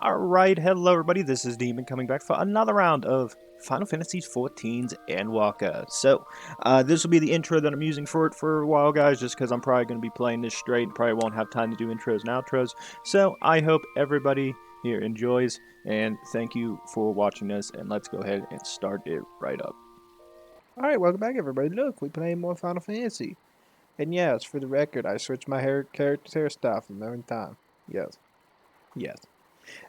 Alright, hello everybody, this is Demon coming back for another round of Final Fantasy XIV's Endwalker. So, this will be the intro that I'm using for it for a while, guys, just because I'm probably going to be playing this straight and probably won't have time to do intros and outros. So, I hope everybody here enjoys, and thank you for watching this, and let's go ahead and start it right up. Alright, welcome back everybody. Look, we playing more Final Fantasy. And yes, for the record, I switched my character's hairstyle from every time. Yes. Yes.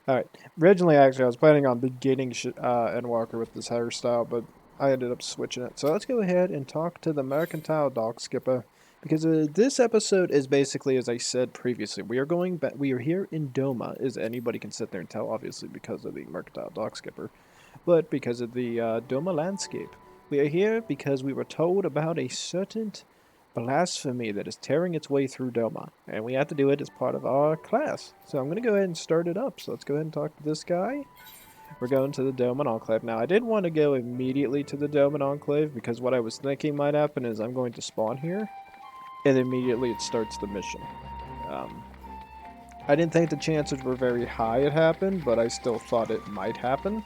Alright. Originally, actually, I was planning on beginning Endwalker with this hairstyle, but I ended up switching it. So let's go ahead and talk to the Mercantile Dock Skipper. Because this episode is basically, as I said previously, we are here in Doma, as anybody can sit there and tell, obviously, because of the Mercantile Dock Skipper, but because of the Doma landscape. We are here because we were told about a certain blasphemy that is tearing its way through Doma, and we have to do it as part of our class. So I'm going to go ahead and start it up. So let's go ahead and talk to this guy. We're going to the Doman Enclave. Now, I didn't want to go immediately to the Doman Enclave because what I was thinking might happen is I'm going to spawn here, and immediately it starts the mission. I didn't think the chances were very high it happened, but I still thought it might happen.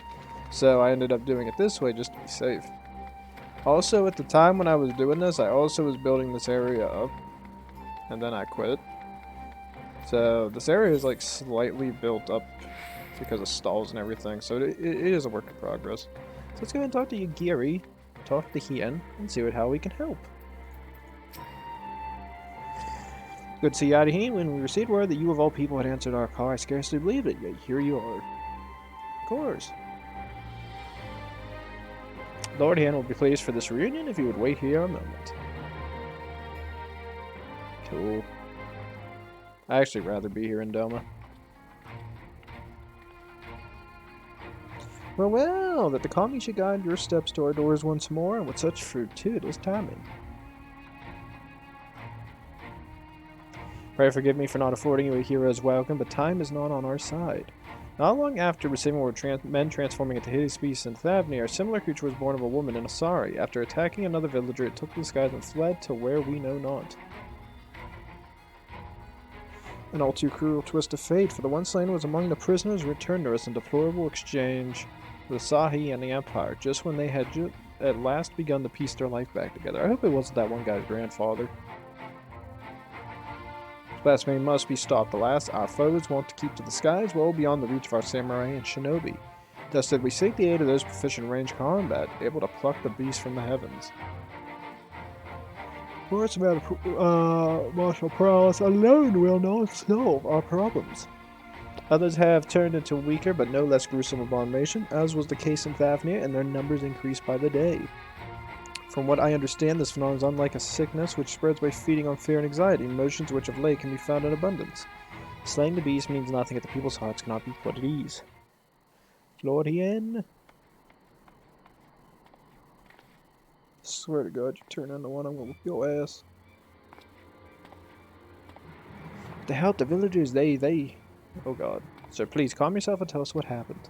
So I ended up doing it this way just to be safe. Also, at the time when I was doing this, I also was building this area up, and then I quit. So this area is like slightly built up because of stalls and everything, so it is a work in progress. So let's go ahead and talk to Yagiri, talk to Hien, and see how we can help. Good to see you, Hien. When we received word that you of all people had answered our call, I scarcely believed it, yet here you are. Of course. Lord Hien will be pleased for this reunion if you would wait here a moment. Cool. I actually rather be here in Doma. Well, that the kami should guide your steps to our doors once more, and with such fortuitous timing. Pray forgive me for not affording you a hero's welcome, but time is not on our side. Not long after receiving word men transforming into hideous beasts in Thavni, a similar creature was born of a woman in Asari. After attacking another villager, it took the skies and fled to where we know not. An all too cruel twist of fate, for the one slain was among the prisoners returned to us in deplorable exchange with Sahi and the Empire, just when they had at last begun to piece their life back together. I hope it wasn't that one guy's grandfather. Blasphemy must be stopped. Alas, our foes want to keep to the skies well beyond the reach of our samurai and shinobi. Thus did we seek the aid of those proficient in range combat, able to pluck the beast from the heavens. Words about martial prowess alone will not solve our problems. Others have turned into weaker but no less gruesome abomination, as was the case in Thavnia, and their numbers increased by the day. From what I understand, this phenomenon is unlike a sickness which spreads by feeding on fear and anxiety, emotions which of late can be found in abundance. Slaying the beast means nothing if the people's hearts cannot be put at ease. Lord Hien. Swear to God, you turn into one, I'm gonna whip your ass. To help the villagers, they... Oh God. Sir, please calm yourself and tell us what happened.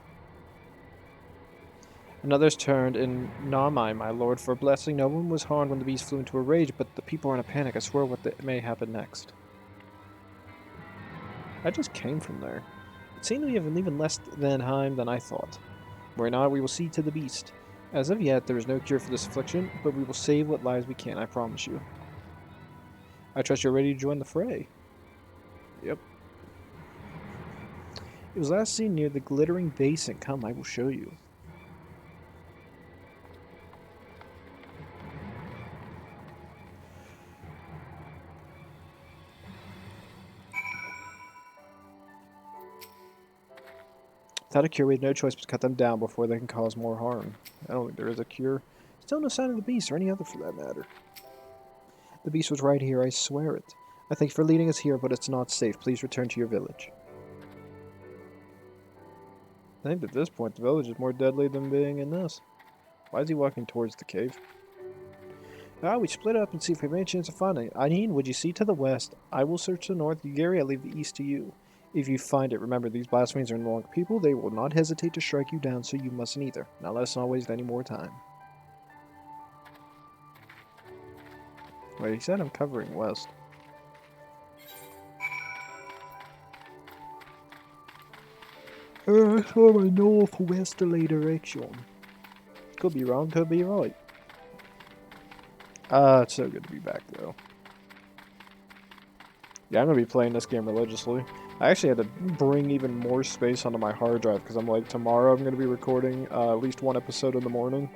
Another's turned in Namai, my lord, for a blessing. No one was harmed when the beast flew into a rage, but the people are in a panic. I swear what may happen next. I just came from there. It seemed we have even less than time than I thought. Were not, we will see to the beast. As of yet, there is no cure for this affliction, but we will save what lives we can, I promise you. I trust you're ready to join the fray. Yep. It was last seen near the glittering basin. Come, I will show you. Without a cure, we have no choice but to cut them down before they can cause more harm. I don't think there is a cure. Still no sign of the beast, or any other for that matter. The beast was right here, I swear it. I thank you for leading us here, but it's not safe. Please return to your village. I think at this point, the village is more deadly than being in this. Why is he walking towards the cave? We split up and see if we have any chance of finding it. Aineen, would you see to the west? I will search the north. Yagiri, I leave the east to you. If you find it, remember these blasphemies are no longer people. They will not hesitate to strike you down, so you mustn't either. Now let us not waste any more time. Wait, he said I'm covering west. It's from a northwesterly direction. Could be wrong, could be right. It's so good to be back, though. Yeah, I'm gonna be playing this game religiously. I actually had to bring even more space onto my hard drive because I'm like, tomorrow I'm gonna be recording at least one episode in the morning.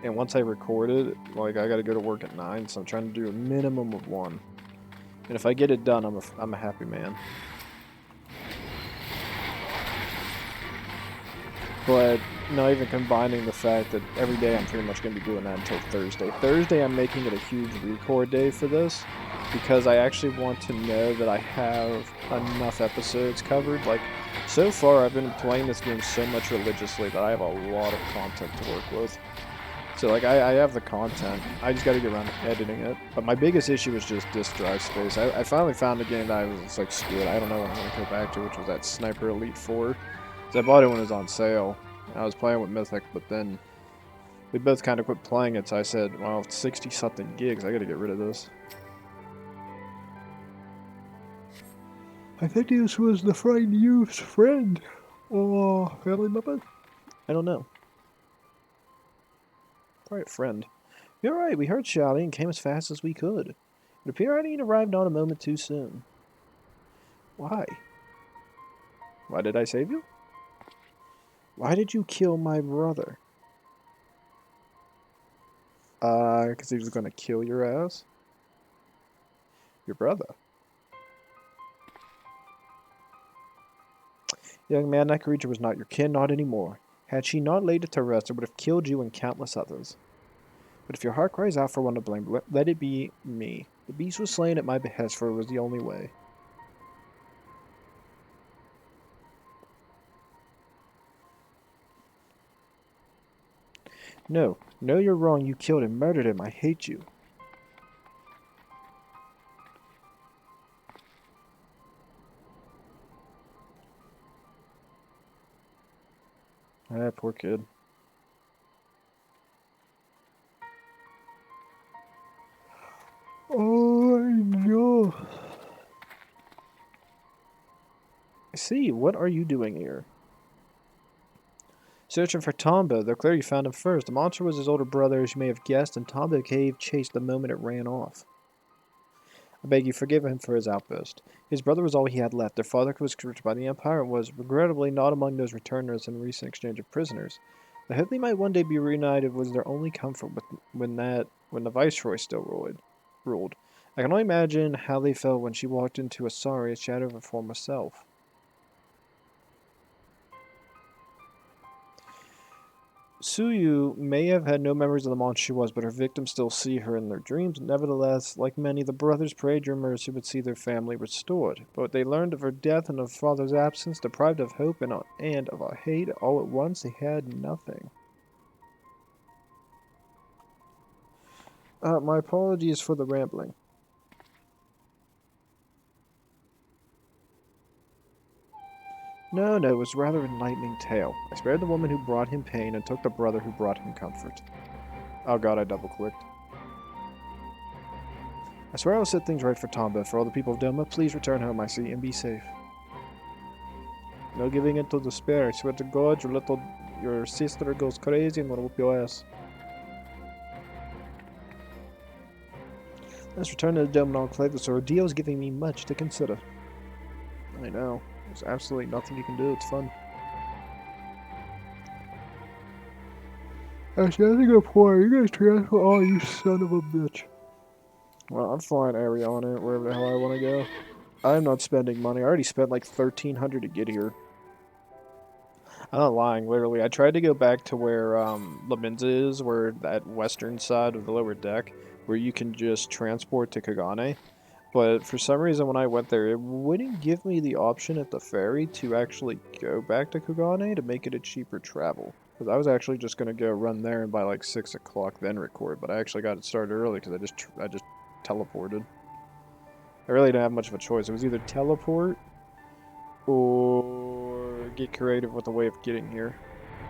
And once I record it, like, I gotta go to work at 9, so I'm trying to do a minimum of one. And if I get it done, I'm a happy man. But not even combining the fact that every day I'm pretty much going to be doing that until Thursday. Thursday I'm making it a huge record day for this because I actually want to know that I have enough episodes covered. Like, so far I've been playing this game so much religiously that I have a lot of content to work with. So, like, I have the content. I just got to get around to editing it. But my biggest issue was just disk drive space. I finally found a game that I was like, screw it, I don't know what I'm going to go back to, which was that Sniper Elite 4. So I bought it when it was on sale. I was playing with Mythic, but then we both kind of quit playing it, so I said, well, it's 60-something gigs, I gotta get rid of this. I think this was the friend youth's friend. Or family member? I don't know. Probably a friend. You're right, we heard shouting and came as fast as we could. It appeared I arrived not a moment too soon. Why? Why did I save you? Why did you kill my brother? Because he was gonna kill your ass? Your brother? Young man, that creature was not your kin, not anymore. Had she not laid it to rest, it would have killed you and countless others. But if your heart cries out for one to blame, let it be me. The beast was slain at my behest, for it was the only way. No, you're wrong. You killed him, murdered him. I hate you. Ah, poor kid. Oh, no. I see. What are you doing here? Searching for Tombo, though clearly you found him first. The monster was his older brother, as you may have guessed, and Tombo gave chase the moment it ran off. I beg you, forgive him for his outburst. His brother was all he had left. Their father was captured by the Empire and was, regrettably, not among those returners in recent exchange of prisoners. The hope they might one day be reunited was their only comfort when the Viceroy still ruled. I can only imagine how they felt when she walked into a sorry shadow of her former self. Suyu may have had no memories of the monster she was, but her victims still see her in their dreams. Nevertheless, like many, the brothers prayed your mercy would see their family restored. But what they learned of her death and of father's absence, deprived of hope and of a hate all at once, they had nothing. My apologies for the rambling. No, it was rather an enlightening tale. I spared the woman who brought him pain and took the brother who brought him comfort. Oh god, I double-clicked. I swear I will set things right for Tomba. For all the people of Doman, please return home, I see, and be safe. No giving in to despair. I swear to God, your sister goes crazy and will whoop your ass. Let's return to the Doman Enclave. This ordeal is giving me much to consider. I know. There's absolutely nothing you can do. It's fun. Actually, I think I'm fine. You guys transfer. Oh, you son of a bitch. Well, I'm flying Ariana wherever the hell I want to go. I'm not spending money. I already spent like $1,300 to get here. I'm not lying, literally. I tried to go back to where Laminza is, where that western side of the lower deck, where you can just transport to Kagane. But for some reason, when I went there, it wouldn't give me the option at the ferry to actually go back to Kagane to make it a cheaper travel. Because I was actually just going to go run there and by like 6 o'clock then record, but I actually got it started early because I just teleported. I really didn't have much of a choice. It was either teleport or get creative with a way of getting here.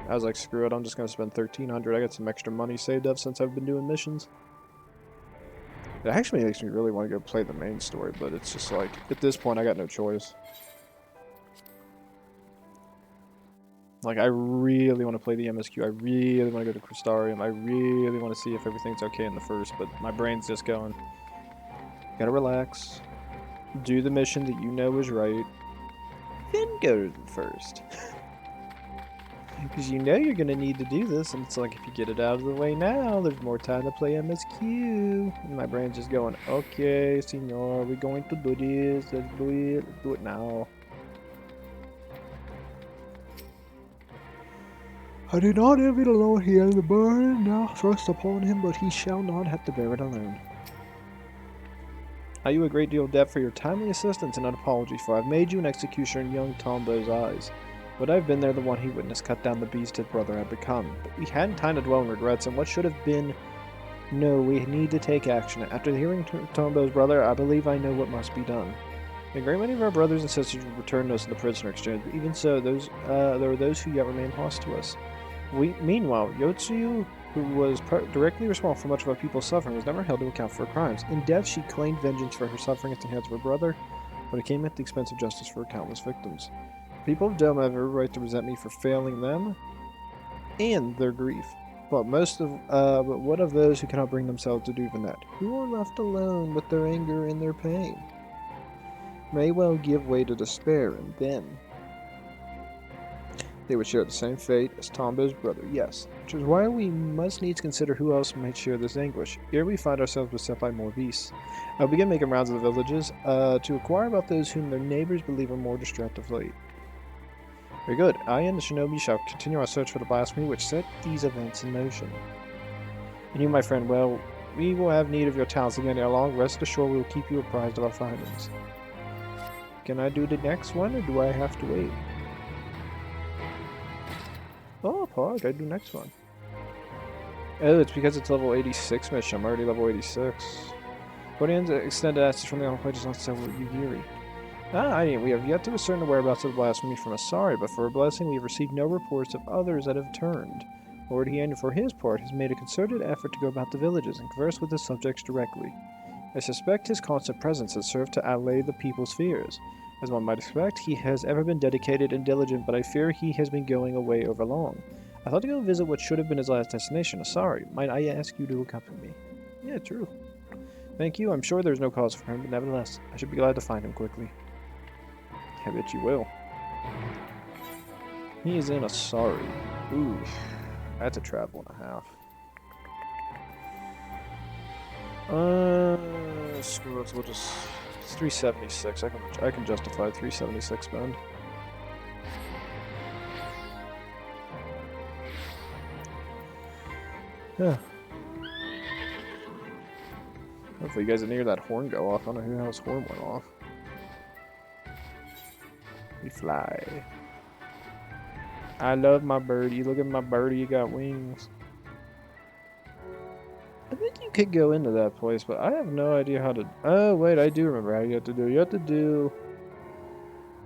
I was like, screw it, I'm just going to spend $1,300. I got some extra money saved up since I've been doing missions. It actually makes me really want to go play the main story, but it's just like, at this point, I got no choice. Like, I really want to play the MSQ. I really want to go to Crystarium. I really want to see if everything's okay in the first, but my brain's just going, gotta relax. Do the mission that you know is right. Then go to the first. Because you know you're going to need to do this, and it's like, if you get it out of the way now, there's more time to play MSQ. And my brain's just going, okay, senor, we're going to do this. Let's do it. Let's do it now. I do not envy the Lord here in the burden now thrust upon him, but he shall not have to bear it alone. I owe you a great deal of debt for your timely assistance and an apology, for I've made you an executioner in young Tombo's eyes. Would I have been there the one he witnessed cut down the beast his brother had become? But we hadn't time to dwell in regrets, and what should have been... No, we need to take action. After hearing Tombo's brother, I believe I know what must be done. A great many of our brothers and sisters returned us in the prisoner exchange, but even so, there were those who yet remain hostile to us. Meanwhile, Yotsuyu, who was directly responsible for much of our people's suffering, was never held to account for her crimes. In death, she claimed vengeance for her suffering at the hands of her brother, but it came at the expense of justice for her countless victims. The people of Doman have every right to resent me for failing them and their grief. But what of those who cannot bring themselves to do even that? Who are left alone with their anger and their pain? May well give way to despair, and then they would share the same fate as Tombo's brother, yes, which is why we must needs consider who else might share this anguish. Here we find ourselves beset by more beasts. I'll begin making rounds of the villages to inquire about those whom their neighbors believe are more distraught of late. Very good. I and the shinobi shall continue our search for the blasphemy which set these events in motion. And you, my friend, well, we will have need of your talents again ere long. Rest assured we will keep you apprised of our findings. Can I do the next one, or do I have to wait? Oh, Paul, I gotta do next one. Oh, it's because it's level 86 mission. I'm already level 86. Guardians extended access from the on play does not sell Yugiri. We have yet to discern the whereabouts of the blasphemy from Asari, but for a blessing we have received no reports of others that have turned. Lord Hien, for his part, has made a concerted effort to go about the villages and converse with his subjects directly. I suspect his constant presence has served to allay the people's fears. As one might expect, he has ever been dedicated and diligent, but I fear he has been going away overlong. I thought to go visit what should have been his last destination, Asari. Might I ask you to accompany me? Yeah, true. Thank you. I'm sure there's no cause for him, but nevertheless, I should be glad to find him quickly. I bet you will. He is in Asari. Ooh, that's a travel and a half. Screw it. We'll just. It's 376. I can justify 376 spend. Yeah. Hopefully you guys didn't hear that horn go off. I don't know who the hell's horn went off. We fly. I love my birdie. Look at my birdie, you got wings. I think you could go into that place, but I have no idea how to... Oh, wait, I do remember how you have to do. You have to do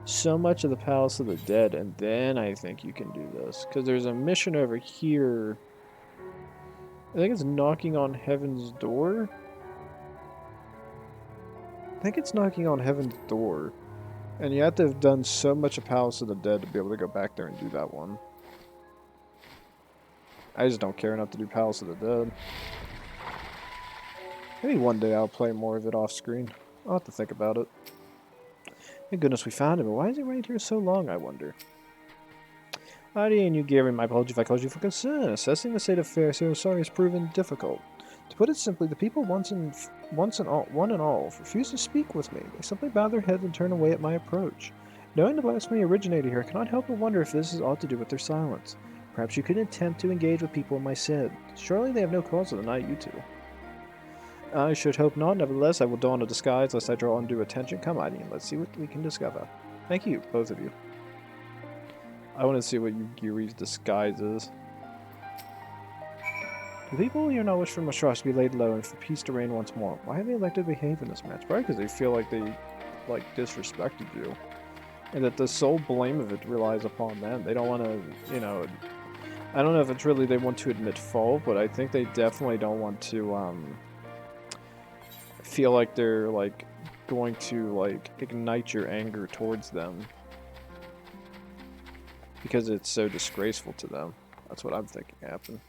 so much of the Palace of the Dead, and then I think you can do this. Because there's a mission over here. I think it's knocking on Heaven's Door. I think it's knocking on Heaven's Door. And you have to have done so much of Palace of the Dead to be able to go back there and do that one. I just don't care enough to do Palace of the Dead. Maybe one day I'll play more of it off screen. I'll have to think about it. Thank goodness we found him, but why is he right here so long, I wonder? Hydaelyn and you, Gary, my apology if I caused you for concern. Assessing the state of affairs here, sorry, has proven difficult. To put it simply, the people one and all refuse to speak with me. They simply bow their heads and turn away at my approach. Knowing the blasphemy originated here, I cannot help but wonder if this is ought to do with their silence. Perhaps you could attempt to engage with people in my stead. Surely they have no cause to deny you two. I should hope not. Nevertheless, I will don a disguise lest I draw undue attention. Come on, Ian. Let's see what we can discover. Thank you, both of you. I want to see what Yugiri's disguise is. The people here now wish for Mashrash to be laid low and for peace to reign once more. Why have they elected to behave in this match? Probably because they feel like they, disrespected you. And that the sole blame of it relies upon them. They don't want to, I don't know if it's really they want to admit fault, but I think they definitely don't want to, feel like they're, going to, ignite your anger towards them. Because it's so disgraceful to them. That's what I'm thinking happened.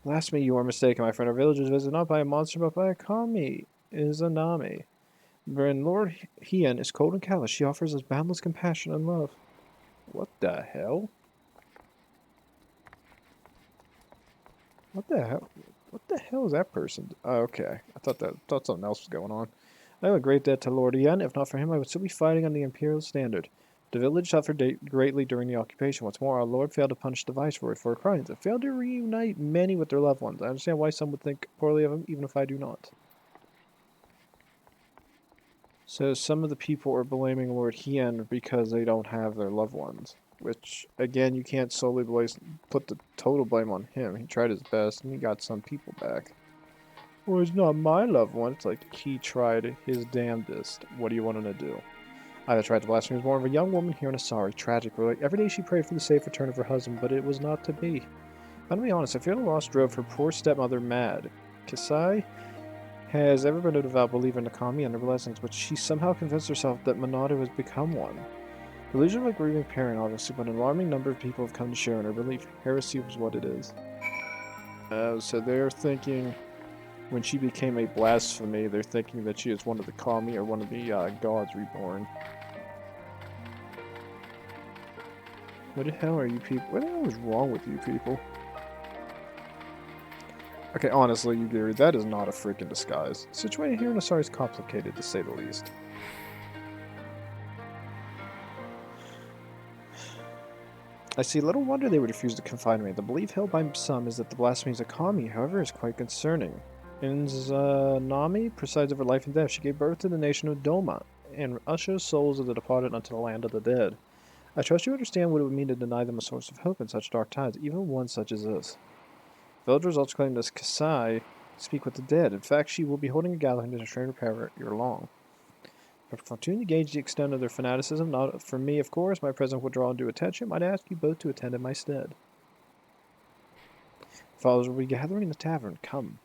Blasphemy, you are mistaken, my friend. Our village is visited not by a monster, but by a kami, Izanami. When Lord Hien is cold and callous, she offers us boundless compassion and love. What the hell? What the hell? What the hell is that person? Oh, okay. I thought something else was going on. I owe a great debt to Lord Hien. If not for him, I would still be fighting on the Imperial standard. The village suffered greatly during the occupation. What's more, our Lord failed to punish the Viceroy for her crimes and failed to reunite many with their loved ones. I understand why some would think poorly of him, even if I do not. So some of the people are blaming Lord Hien because they don't have their loved ones. Which, again, you can't solely put the total blame on him. He tried his best and he got some people back. Well, it's not my loved one. It's like he tried his damnedest. What do you want him to do? I tried to blasphemy was born of a young woman here in Asari. Tragically, every day she prayed for the safe return of her husband, but it was not to be. I'm to be honest, I fear the loss drove her poor stepmother mad. Kasai has ever been a devout believer in the kami and her blessings, but she somehow convinced herself that Monado has become one. Illusion of a grieving parent, obviously, but an alarming number of people have come to share in her belief. Heresy was what it is. So they're thinking, when she became a blasphemy, they're thinking that she is one of the kami or one of the gods reborn. What the hell are you people? What the hell is wrong with you people? Okay, honestly, Yugiri, that is not a freaking disguise. The situation here in Asari is complicated, to say the least. I see little wonder they would refuse to confine me. The belief held by some is that the blasphemy is a kami, however, is quite concerning. Nami presides over life and death. She gave birth to the nation of Doman, and ushers souls of the departed unto the land of the dead. I trust you understand what it would mean to deny them a source of hope in such dark times, even one such as this. Villagers also claim that Kasai speak with the dead. In fact, she will be holding a gathering to destroy her power year long. If I continue to gauge the extent of their fanaticism, not for me, of course, my presence will draw undue attention, I'd ask you both to attend in my stead. Fathers will be gathering in the tavern. Come.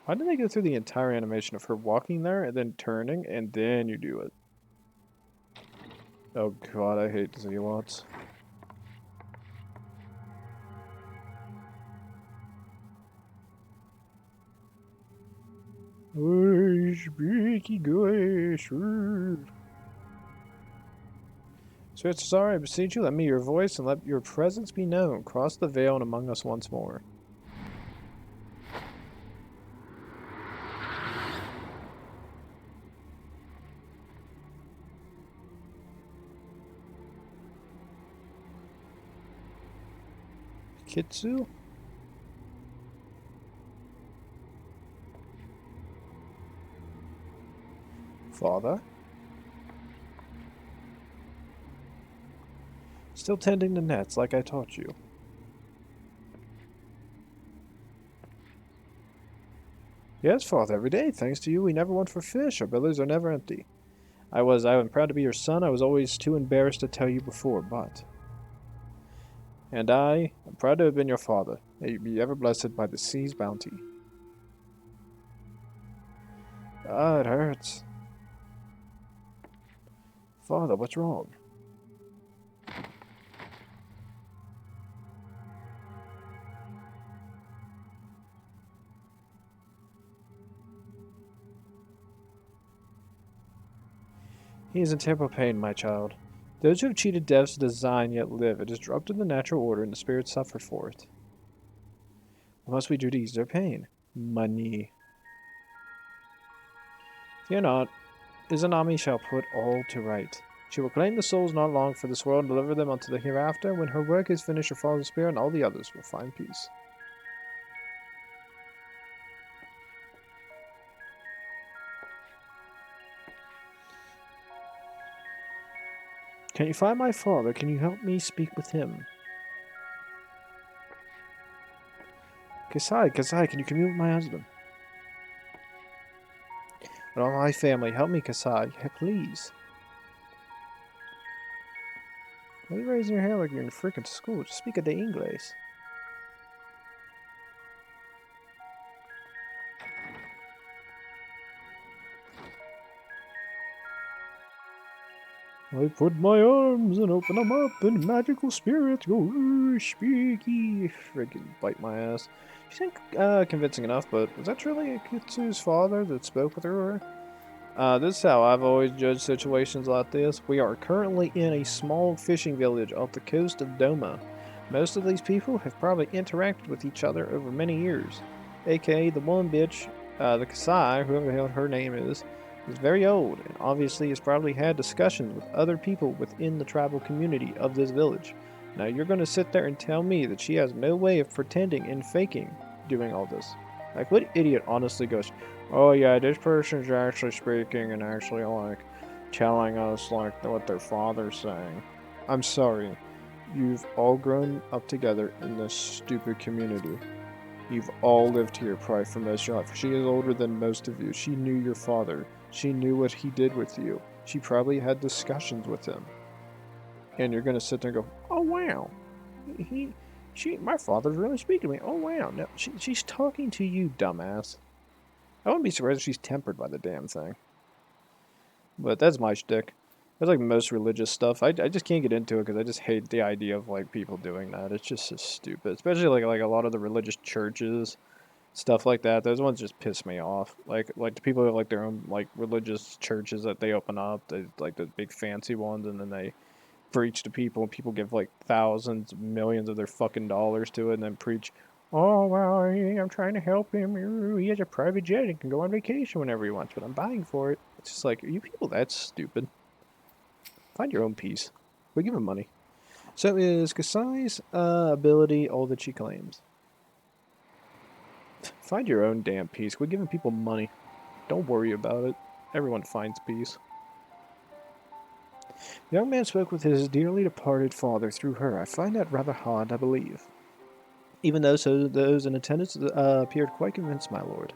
Why did they go through the entire animation of her walking there and then turning and then you do it? Oh god, I hate Zealots. So it's sorry, I beseech you, let me hear your voice and let your presence be known. Cross the veil and among us once more. Kitsu? Father? Still tending the nets like I taught you. Yes, Father, every day. Thanks to you, we never want for fish. Our bellies are never empty. I am proud to be your son. I was always too embarrassed to tell you before, but... And I am proud to have been your father. May you be ever blessed by the sea's bounty. Ah, it hurts. Father, what's wrong? He is in terrible pain, my child. Those who have cheated death's design yet live. It is disrupted the natural order, and the spirits suffer for it. What must we do to ease their pain? Money. Fear not. Izanami shall put all to right. She will claim the souls not long for this world and deliver them unto the hereafter. When her work is finished, her father's spirit and all the others will find peace. Can you find my father? Can you help me speak with him? Kasai, can you commune with my husband? And all my family, help me, Kasai. Please. Why are you raising your hair like you're in freaking school? Just speak a day English. I put my arms and open them up, and magical spirits go, ooh, spooky. Freaking bite my ass. She seemed convincing enough, but was that truly Kitsu's father that spoke with her? This is how I've always judged situations like this. We are currently in a small fishing village off the coast of Doma. Most of these people have probably interacted with each other over many years. AKA the one bitch, the Kasai, whoever the hell her name is very old and obviously has probably had discussions with other people within the tribal community of this village. Now you're going to sit there and tell me that she has no way of pretending and faking doing all this. Like, what idiot honestly goes, oh yeah, this person's actually speaking and actually like telling us like what their father's saying. I'm sorry. You've all grown up together in this stupid community. You've all lived here probably for most of your life. She is older than most of you. She knew your father. She knew what he did with you. She probably had discussions with him. And you're gonna sit there and go, oh wow. My father's really speaking to me. Oh wow. No, she's talking to you, dumbass. I wouldn't be surprised if she's tempered by the damn thing. But that's my shtick. That's like most religious stuff. I just can't get into it because I just hate the idea of like people doing that. It's just so stupid. Especially like a lot of the religious churches, stuff like that. Those ones just piss me off. Like the people who have like their own like religious churches that they open up. They like the big fancy ones, and then they preach to people, and people give like thousands, millions of their fucking dollars to it, and then preach, oh, well, I'm trying to help him. He has a private jet and can go on vacation whenever he wants, but I'm buying for it. It's just like, are you people that stupid? Find your own peace. We give him money. So is Kasai's ability all that she claims? Find your own damn peace. We're giving people money. Don't worry about it. Everyone finds peace. The young man spoke with his dearly departed father through her. I find that rather hard to believe. Even though those in attendance appeared quite convinced, my lord.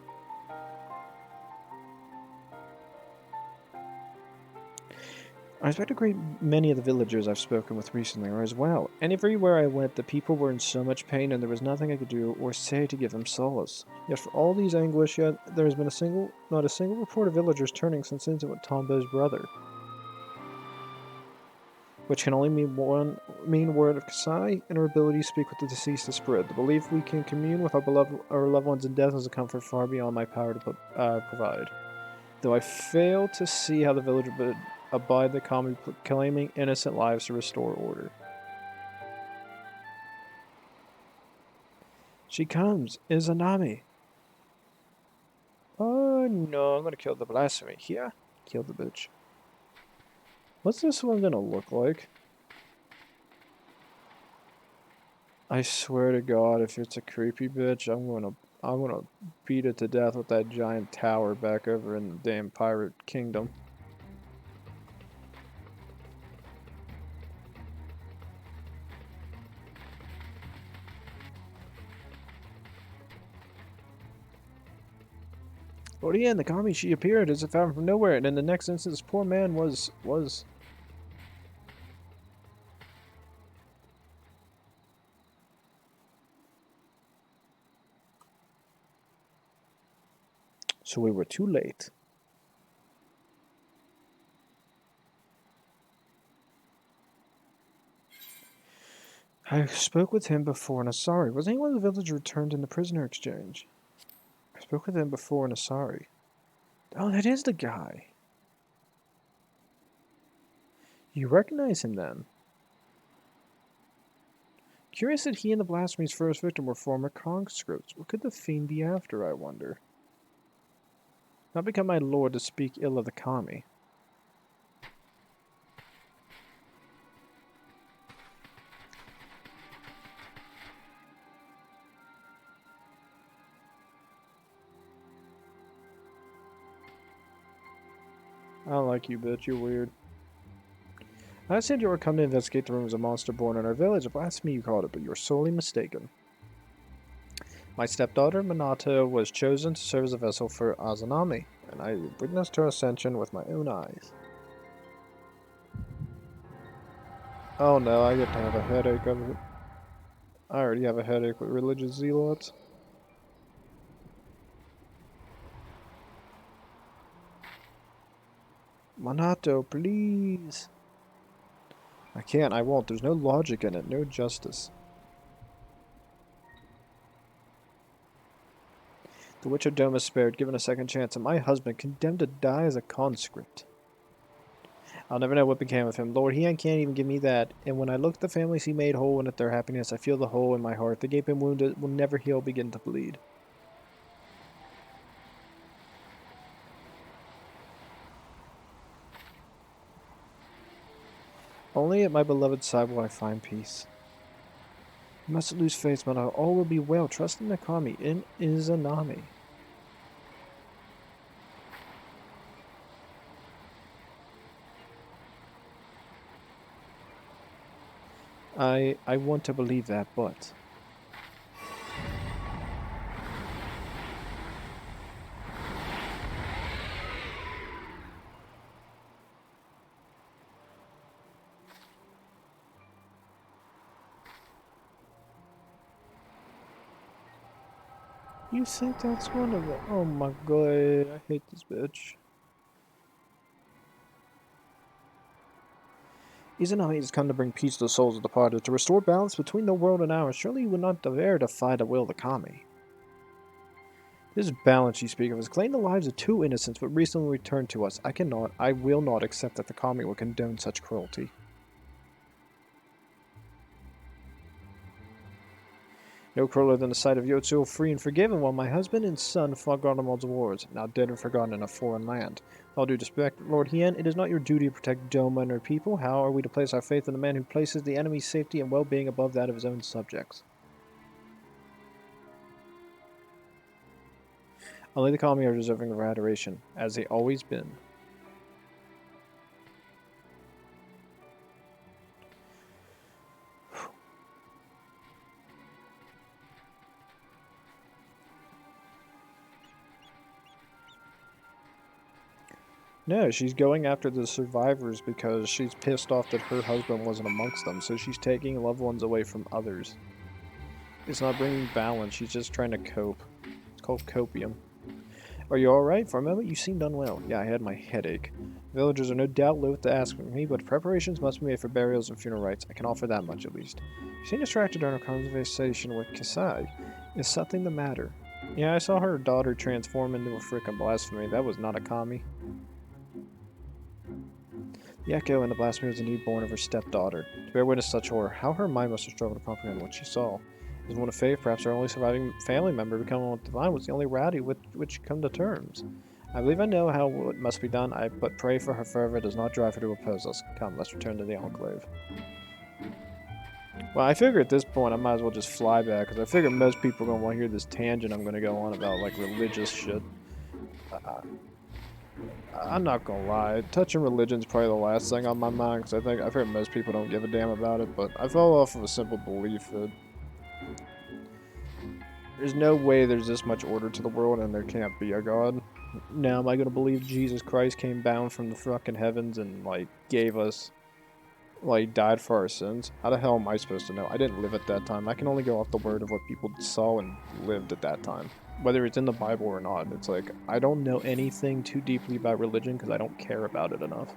I expect a great many of the villagers I've spoken with recently are as well, and everywhere I went the people were in so much pain and there was nothing I could do or say to give them solace. Yet for all these anguish, yet there has been not a single report of villagers turning since incident with Tombo's brother. Which can only mean word of Kasai and her ability to speak with the deceased to spread. The belief we can commune with our loved ones in death is a comfort far beyond my power to provide. Though I fail to see how the village would abide the common claiming innocent lives to restore order. She comes, Izanami. Oh no, I'm gonna kill the Blasphemy here. Kill the bitch. What's this one gonna look like? I swear to God, if it's a creepy bitch, I'm gonna beat it to death with that giant tower back over in the damn pirate kingdom. But yeah, in the comic she appeared as if out from nowhere, and in the next instant this poor man was. So we were too late. I spoke with him before in Asari. Was anyone in the village returned in the prisoner exchange? I spoke with him before in Asari. Oh, that is the guy. You recognize him then? Curious that he and the Blasphemy's first victim were former conscripts. What could the fiend be after, I wonder? Not become my lord to speak ill of the kami. I don't like you, bitch. You're weird. I said you were come to investigate the rumors of a monster born in our village. A blasphemy you called it, but you were sorely mistaken. My stepdaughter, Minato, was chosen to serve as a vessel for Azanami, and I witnessed her ascension with my own eyes. Oh no, I get to have a headache of it. I already have a headache with religious zealots. Minato, please. I can't, I won't. There's no logic in it, no justice. The Witch of Doman spared, given a second chance, and my husband condemned to die as a conscript. I'll never know what became of him. Lord, he can't even give me that. And when I look at the families he made whole and at their happiness, I feel the hole in my heart. The gaping wound that will never heal begin to bleed. Only at my beloved's side will I find peace. You mustn't lose faith, man. All will be well. Trust in the Kami, in Izanami. I want to believe that, but... You think that's one of them? Oh my god, I hate this bitch. Izanami has come to bring peace to the souls of the departed, to restore balance between the world and ours. Surely you would not dare defy the will of the Kami. This balance you speak of has claimed the lives of two innocents, but recently returned to us. I will not accept that the Kami will condone such cruelty. No crueler than the sight of Eorzea free and forgiven, while my husband and son fought Garlemon's wars, now dead and forgotten in a foreign land. With all due respect, Lord Hien, it is not your duty to protect Doman and her people. How are we to place our faith in the man who places the enemy's safety and well-being above that of his own subjects? Only the Kami are deserving of our adoration, as they always been. No, she's going after the survivors because she's pissed off that her husband wasn't amongst them, so she's taking loved ones away from others. It's not bringing balance, she's just trying to cope. It's called copium. Are you alright? For a moment you seemed unwell. Yeah, I had my headache. Villagers are no doubt loath to ask for me, but preparations must be made for burials and funeral rites. I can offer that much at least. You seem distracted during our conversation with Kasai. Is something the matter? Yeah, I saw her daughter transform into a frickin' Blasphemy. That was not a Kami. The echo in the Blasphemy was indeed born of her stepdaughter. To bear witness to such horror, how her mind must have struggled to comprehend what she saw. As one of faith, perhaps her only surviving family member becoming one with divine was the only reality with which come to terms. I believe I know how it must be done, but pray for her fervor does not drive her to oppose us. Come, let's return to the Enclave. Well, I figure at this point I might as well just fly back, because I figure most people are going to want to hear this tangent I'm going to go on about, like, religious shit. I'm not gonna lie, touching religion's probably the last thing on my mind, because I've heard most people don't give a damn about it, but I fell off of a simple belief that there's no way there's this much order to the world and there can't be a god. Now, am I gonna believe Jesus Christ came down from the fucking heavens and, like, gave us, like, died for our sins? How the hell am I supposed to know? I didn't live at that time. I can only go off the word of what people saw and lived at that time. Whether it's in the Bible or not, it's like, I don't know anything too deeply about religion because I don't care about it enough.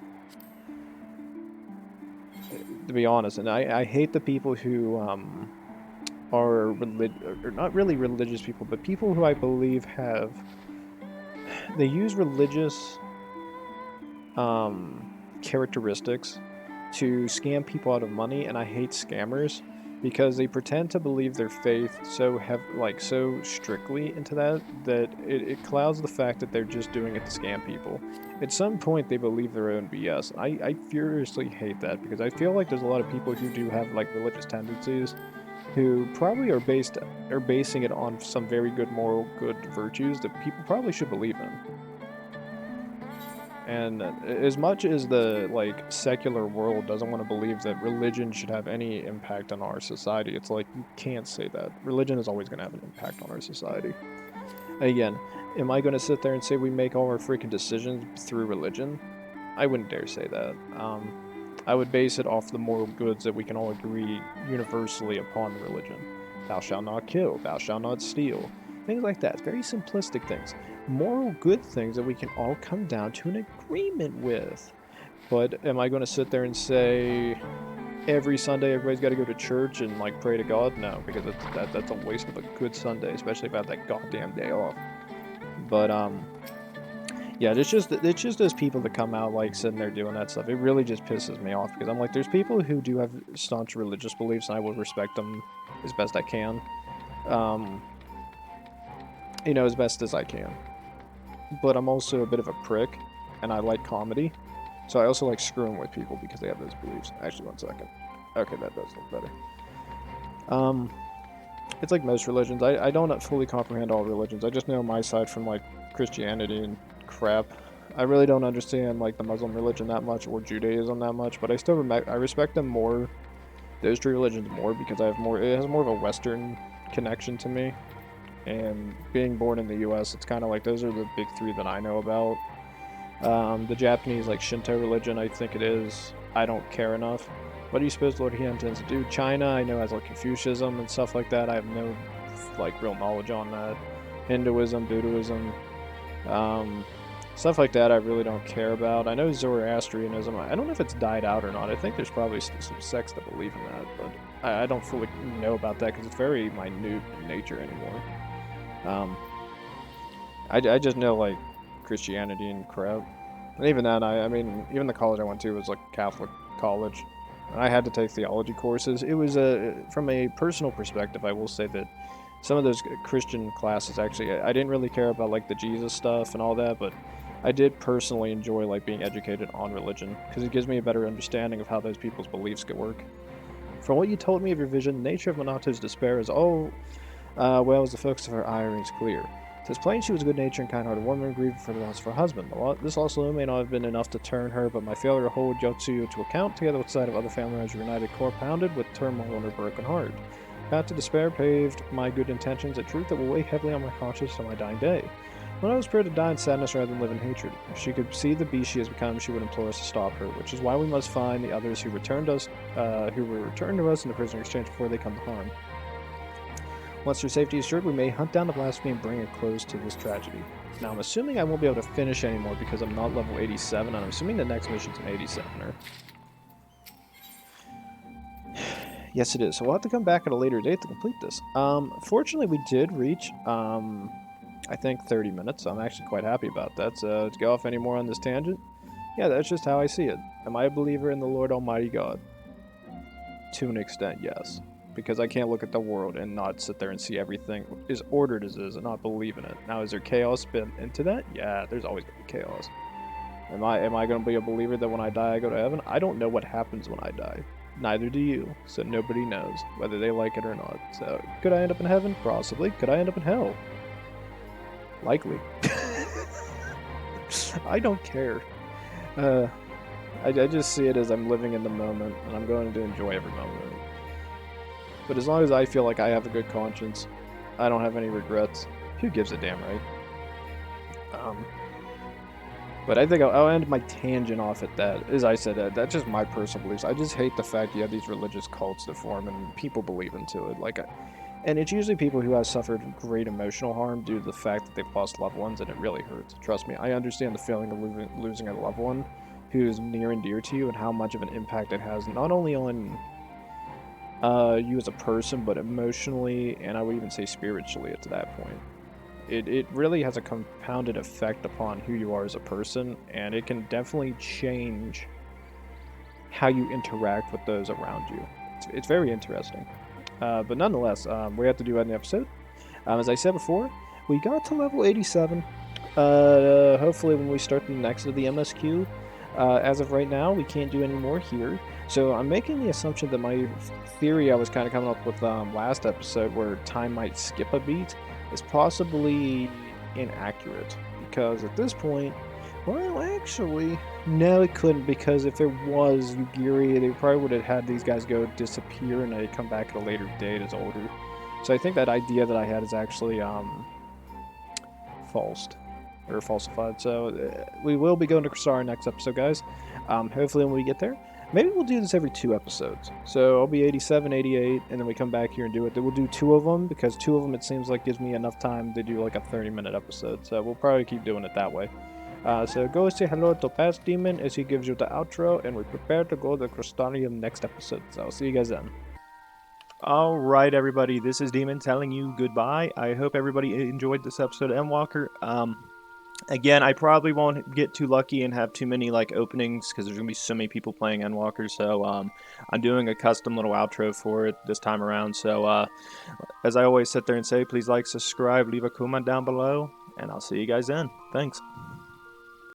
To be honest, and I hate the people who are or not really religious people, but people who I believe they use religious characteristics to scam people out of money, and I hate scammers because they pretend to believe their faith so so strictly into that it clouds the fact that they're just doing it to scam people. At some point, they believe their own BS. I furiously hate that because I feel like there's a lot of people who do have, like, religious tendencies who probably are basing it on some very good moral good virtues that people probably should believe in. And as much as the, like, secular world doesn't want to believe that religion should have any impact on our society, it's like, you can't say that. Religion is always going to have an impact on our society. Again, am I going to sit there and say we make all our freaking decisions through religion? I wouldn't dare say that. I would base it off the moral goods that we can all agree universally upon the religion. Thou shalt not kill, thou shalt not steal. Things like that. Very simplistic things. Moral good things that we can all come down to an agreement with. But am I going to sit there and say every Sunday everybody's got to go to church and like pray to God. No, because that's a waste of a good Sunday, especially if I have that goddamn day off. But yeah, it's just those people that come out like sitting there doing that stuff. It really just pisses me off because I'm like, there's people who do have staunch religious beliefs, and I will respect them as best I can. You know, as best as I can. But I'm also a bit of a prick, and I like comedy. So I also like screwing with people because they have those beliefs. Actually, one second. Okay, that does look better. It's like most religions. I don't fully comprehend all religions. I just know my side from like Christianity and crap. I really don't understand like the Muslim religion that much or Judaism that much, but I respect them more, those two religions more, because it has more of a Western connection to me. And being born in the U.S., it's kind of like those are the big three that I know about. The Japanese, like Shinto religion, I think it is. I don't care enough. What do you suppose Lord He intends to do? China, I know, has like Confucianism and stuff like that. I have no like real knowledge on that. Hinduism, Buddhism, stuff like that. I really don't care about. I know Zoroastrianism. I don't know if it's died out or not. I think there's probably some sects that believe in that, but I don't fully know about that because it's very minute in nature anymore. I just know like Christianity and crap. And even then, I mean, even the college I went to was like Catholic college. And I had to take theology courses. It was from a personal perspective, I will say that some of those Christian classes actually, I didn't really care about like the Jesus stuff and all that, but I did personally enjoy like being educated on religion because it gives me a better understanding of how those people's beliefs could work. From what you told me of your vision, the nature of Minato's despair is all well as the focus of her ire is clear. It is plain she was a good-natured and kind-hearted woman, grieving for the loss of her husband. This loss alone may not have been enough to turn her, but my failure to hold Yotsuyu to account, together with the sight of other family members united, compounded with turmoil in her broken heart. Path to despair paved my good intentions, a truth that will weigh heavily on my conscience to my dying day. When I was prepared to die in sadness rather than live in hatred, if she could see the beast she has become, she would implore us to stop her, which is why we must find the others who were returned to us in the prisoner exchange before they come to harm. Once their safety is assured, we may hunt down the Blasphemy and bring a close to this tragedy. Now, I'm assuming I won't be able to finish anymore because I'm not level 87, and I'm assuming the next mission's an 87er. Yes, it is. So we'll have to come back at a later date to complete this. Fortunately, we did reach, I think, 30 minutes. So I'm actually quite happy about that. So to go off any more on this tangent, yeah, that's just how I see it. Am I a believer in the Lord Almighty God? To an extent, yes. Because I can't look at the world and not sit there and see everything as ordered as it is and not believe in it. Now, is there chaos been into that? Yeah, there's always going to be chaos. Am I going to be a believer that when I die I go to heaven? I don't know what happens when I die. Neither do you. So nobody knows whether they like it or not. So could I end up in heaven? Possibly. Could I end up in hell? Likely. I don't care. I just see it as I'm living in the moment and I'm going to enjoy every moment. But as long as I feel like I have a good conscience, I don't have any regrets. Who gives a damn, right? But I think I'll end my tangent off at that. As I said, that's just my personal beliefs. I just hate the fact you have these religious cults that form and people believe into it. And it's usually people who have suffered great emotional harm due to the fact that they've lost loved ones, and it really hurts. Trust me, I understand the feeling of losing a loved one who is near and dear to you and how much of an impact it has, not only on you as a person, but emotionally, and I would even say spiritually at that point. It really has a compounded effect upon who you are as a person, and it can definitely change how you interact with those around you. It's very interesting. But nonetheless, we have to do an episode. As I said before, we got to level 87. Hopefully when we start the next of the MSQ. As of right now, we can't do any more here. So I'm making the assumption that my theory I was kind of coming up with last episode, where time might skip a beat, is possibly inaccurate. Because at this point, well, actually, no, it couldn't, because if there was Ugiri, they probably would have had these guys go disappear and they come back at a later date as older. So I think that idea that I had is actually falsified. So we will be going to Krasara next episode, guys. Hopefully when we get there. Maybe we'll do this every 2 episodes. So I'll be 87, 88, and then we come back here and do it. We'll do 2 of them, because 2 of them it seems like gives me enough time to do like a 30-minute episode. So we'll probably keep doing it that way. So go say hello to Past Demon as he gives you the outro, and we prepare to go to Crystonium next episode. So I'll see you guys then. All right, everybody. This is Demon telling you goodbye. I hope everybody enjoyed this episode of Endwalker. Again, I probably won't get too lucky and have too many like openings because there's gonna be so many people playing Endwalker. So I'm doing a custom little outro for it this time around. So as I always sit there and say, please like, subscribe, leave a comment down below, and I'll see you guys then. Thanks.